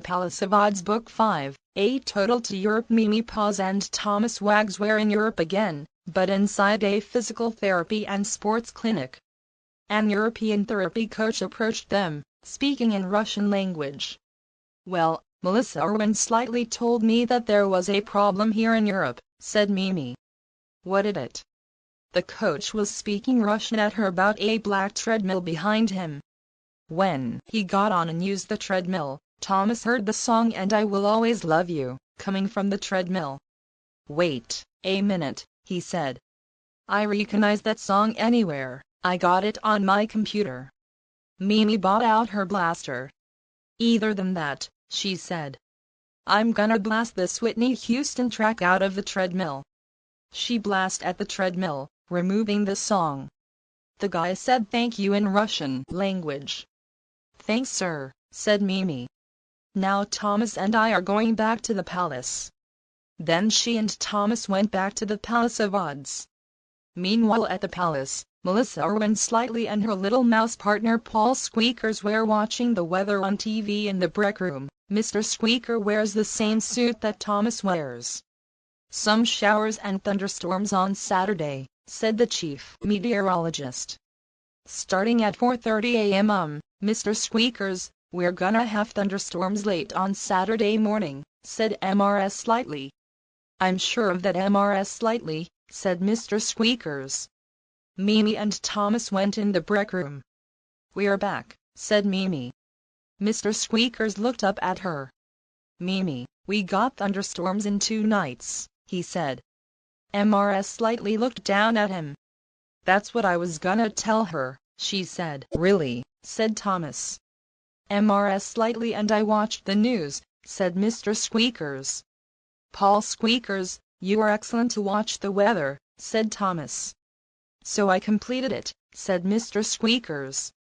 Palace of Odds Book 5, A Total to Europe. Mimi Paz and Thomas Wags were in Europe again, but inside a physical therapy and sports clinic. An European therapy coach approached them, speaking in Russian language. "Well, Melissa Irwin slightly told me that there was a problem here in Europe," said Mimi. "What is it?" The coach was speaking Russian at her about a black treadmill behind him. When he got on and used the treadmill, Thomas heard the song "And I Will Always Love You" coming from the treadmill. "Wait a minute," he said. "I recognize that song anywhere. I got it on my computer." Mimi bought out her blaster. "Either than that," she said. "I'm gonna blast this Whitney Houston track out of the treadmill." She blasted at the treadmill, removing the song. The guy said thank you in Russian language. "Thanks, sir," said Mimi. "Now Thomas and I are going back to the palace." Then she and Thomas went back to the Palace of Odds. Meanwhile at the palace, Melissa Irwin Slightly and her little mouse partner Paul Squeakers were watching the weather on TV in the break room. "Mr. Squeaker wears the same suit that Thomas wears. Some showers and thunderstorms on Saturday," said the chief meteorologist. "Starting at 4:30 a.m. Mr. Squeakers, we're gonna have thunderstorms late on Saturday morning," said Mrs. Slightly. "I'm sure of that, Mrs. Slightly," said Mr. Squeakers. Mimi and Thomas went in the break room. "We're back," said Mimi. Mr. Squeakers looked up at her. "Mimi, we got thunderstorms in 2 nights," he said. Mrs. Slightly looked down at him. "That's what I was gonna tell her," she said. "Really," said Thomas. "Mrs. Slightly and I watched the news," said Mr. Squeakers. "Paul Squeakers, you are excellent to watch the weather," said Thomas. "So I completed it," said Mr. Squeakers.